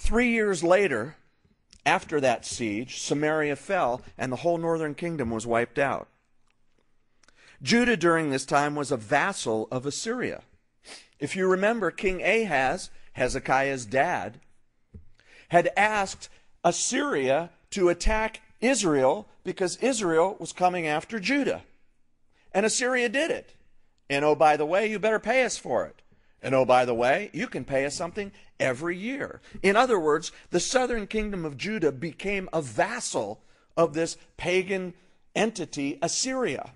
3 years later, after that siege, Samaria fell and the whole northern kingdom was wiped out. Judah during this time was a vassal of Assyria. If you remember, King Ahaz, Hezekiah's dad, had asked Assyria to attack Israel because Israel was coming after Judah. And Assyria did it. And oh, by the way, you better pay us for it. And oh, by the way, you can pay us something every year. In other words, the southern kingdom of Judah became a vassal of this pagan entity, Assyria.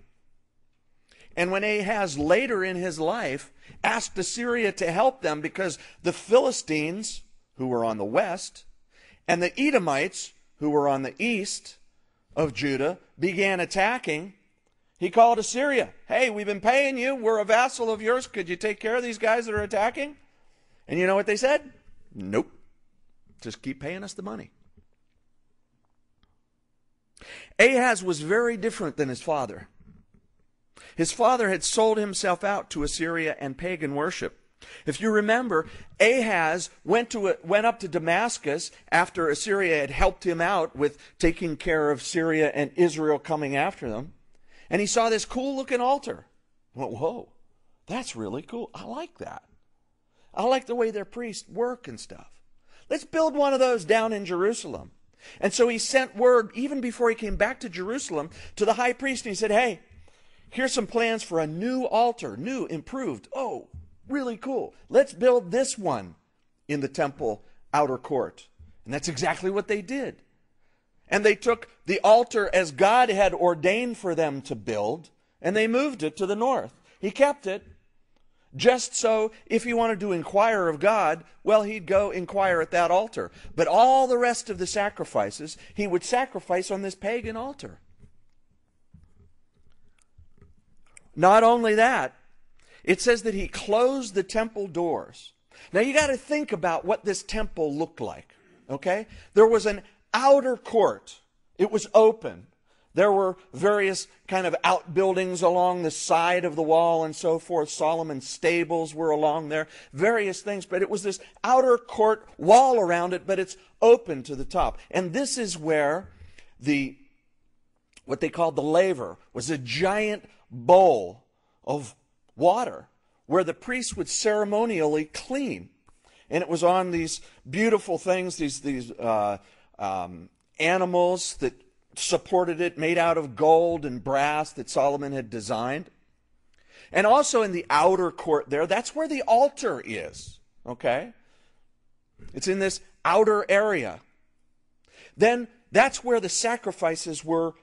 And when Ahaz later in his life asked Assyria to help them because the Philistines, who were on the west, and the Edomites, who were on the east of Judah, began attacking, he called Assyria. Hey, we've been paying you. We're a vassal of yours. Could you take care of these guys that are attacking? And you know what they said? Nope. Just keep paying us the money. Ahaz was very different than his father. His father had sold himself out to Assyria and pagan worship. If you remember, Ahaz went up to Damascus after Assyria had helped him out with taking care of Syria and Israel coming after them. And he saw this cool-looking altar. He went, whoa, that's really cool. I like that. I like the way their priests work and stuff. Let's build one of those down in Jerusalem. And so he sent word, even before he came back to Jerusalem, to the high priest. And he said, hey, here's some plans for a new altar, new, improved. Oh, really cool. Let's build this one in the temple outer court. And that's exactly what they did. And they took the altar as God had ordained for them to build, and they moved it to the north. He kept it, just so if he wanted to inquire of God, well, he'd go inquire at that altar. But all the rest of the sacrifices, he would sacrifice on this pagan altar. Not only that, it says that he closed the temple doors. Now you got to think about what this temple looked like, okay? There was an outer court. It was open. There were various kind of outbuildings along the side of the wall and so forth. Solomon's stables were along there. Various things. But it was this outer court wall around it, but it's open to the top. And this is where what they called the laver was a giant bowl of water where the priests would ceremonially clean. And it was on these beautiful things, these animals that supported it, made out of gold and brass that Solomon had designed. And also in the outer court there, that's where the altar is, okay? It's in this outer area. Then that's where the sacrifices were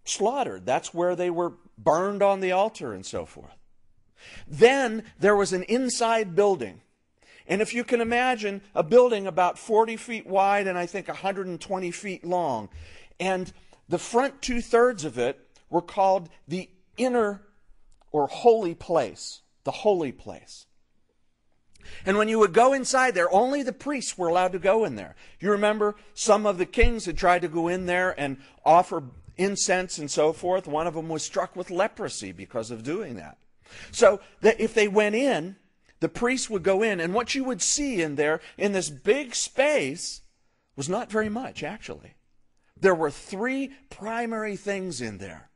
slaughtered. That's where they were burned on the altar and so forth. Then there was an inside building. And if you can imagine a building about 40 feet wide and I think 120 feet long. And the front 2/3 of it were called the inner or holy place. The holy place. And when you would go inside there, only the priests were allowed to go in there. You remember some of the kings had tried to go in there and offer incense and so forth. One of them was struck with leprosy because of doing that. So that if they went in, the priests would go in, and what you would see in there, in this big space, was not very much, actually. There were 3 primary things in there.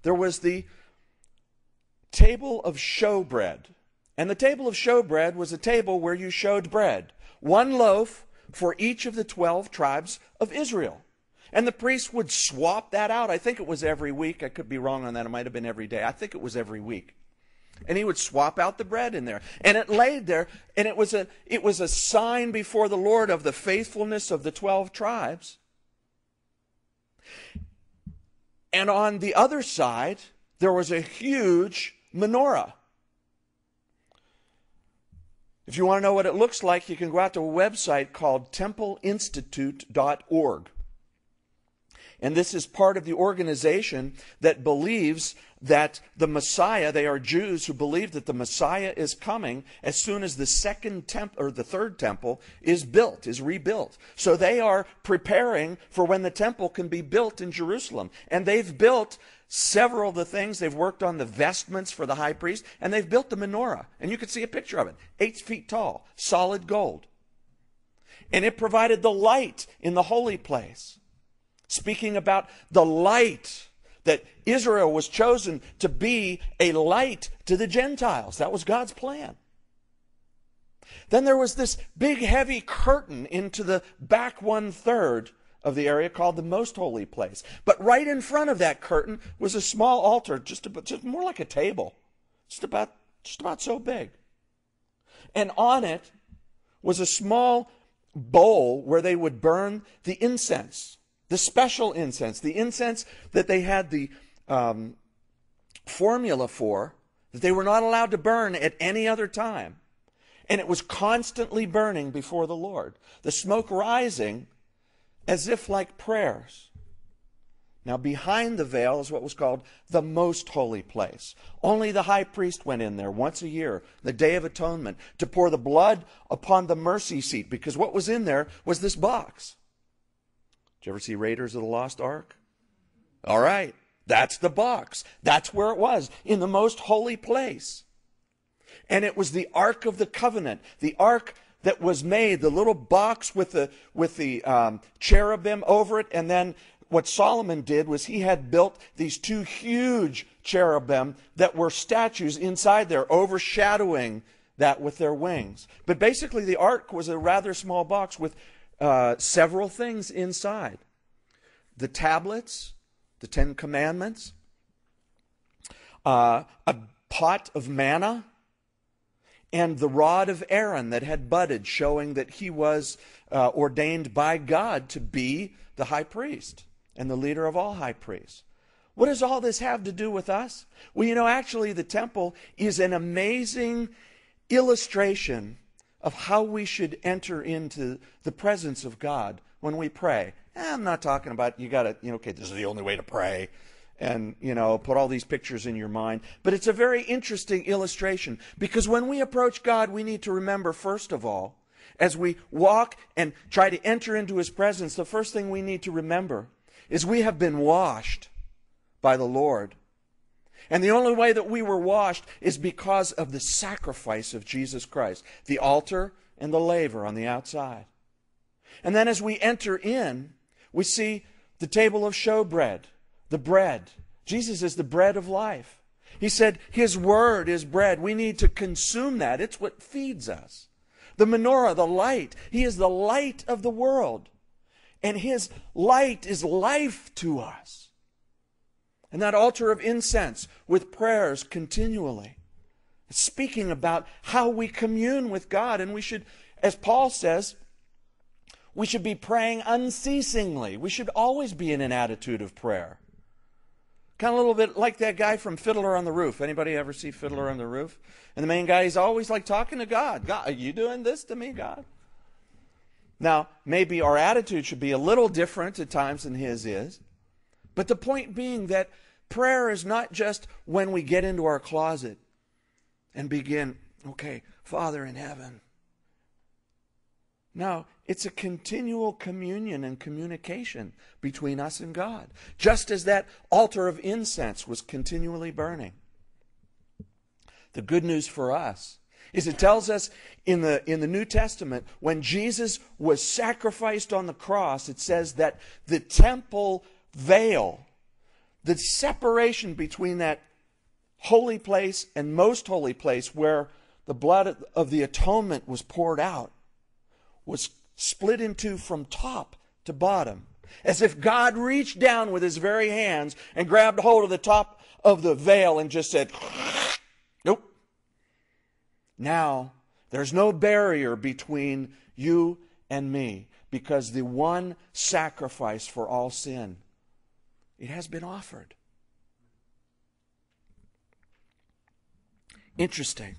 There was the table of showbread. And the table of showbread was a table where you showed bread. 1 loaf for each of the 12 tribes of Israel. And the priests would swap that out. I think it was every week. I could be wrong on that. It might have been every day. I think it was every week. And he would swap out the bread in there. And it laid there, and it was a sign before the Lord of the faithfulness of the 12 tribes. And on the other side, there was a huge menorah. If you want to know what it looks like, you can go out to a website called templeinstitute.org. And this is part of the organization that believes that the Messiah, they are Jews who believe that the Messiah is coming as soon as the second temple or the third temple is built, is rebuilt. So they are preparing for when the temple can be built in Jerusalem. And they've built several of the things. They've worked on the vestments for the high priest, and they've built the menorah. And you can see a picture of it. 8 feet tall, solid gold. And it provided the light in the holy place. Speaking about the light, that Israel was chosen to be a light to the Gentiles. That was God's plan. Then there was this big heavy curtain into the back 1/3 of the area called the most holy place. But right in front of that curtain was a small altar, just more like a table, just about so big. And on it was a small bowl where they would burn the incense, the special incense, the incense that they had the formula for, that they were not allowed to burn at any other time. And it was constantly burning before the Lord, the smoke rising as if like prayers. Now behind the veil is what was called the most holy place. Only the high priest went in there once a year, the Day of Atonement, to pour the blood upon the mercy seat, because what was in there was this box. Did you ever see Raiders of the Lost Ark? All right, that's the box. That's where it was, in the most holy place. And it was the Ark of the Covenant, the Ark that was made, the little box with the cherubim over it. And then what Solomon did was he had built these two huge cherubim that were statues inside there, overshadowing that with their wings. But basically the Ark was a rather small box with several things inside. The tablets, the 10 Commandments, a pot of manna, and the rod of Aaron that had budded, showing that he was ordained by God to be the high priest and the leader of all high priests. What does all this have to do with us? Well, actually the temple is an amazing illustration of how we should enter into the presence of God when we pray. I'm not talking about you got to, okay, this is the only way to pray. And, put all these pictures in your mind. But it's a very interesting illustration, because when we approach God, we need to remember, first of all, as we walk and try to enter into His presence, the first thing we need to remember is we have been washed by the Lord. And the only way that we were washed is because of the sacrifice of Jesus Christ, the altar and the laver on the outside. And then as we enter in, we see the table of showbread. The bread. Jesus is the bread of life. He said His word is bread. We need to consume that. It's what feeds us. The menorah, the light. He is the light of the world. And His light is life to us. And that altar of incense with prayers continually. Speaking about how we commune with God. And we should, as Paul says, we should be praying unceasingly. We should always be in an attitude of prayer. Kind of a little bit like that guy from Fiddler on the Roof. Anybody ever see Fiddler on the Roof? And the main guy, he's always like talking to God. God, are you doing this to me, God? Now, maybe our attitude should be a little different at times than his is. But the point being that prayer is not just when we get into our closet and begin, okay, Father in heaven. No, it's a continual communion and communication between us and God, just as that altar of incense was continually burning. The good news for us is it tells us in the New Testament, when Jesus was sacrificed on the cross, it says that the temple veil, the separation between that holy place and most holy place where the blood of the atonement was poured out, was split in two from top to bottom, as if God reached down with His very hands and grabbed hold of the top of the veil and just said, nope. Now, there's no barrier between you and me, because the one sacrifice for all sin, it has been offered. Interesting.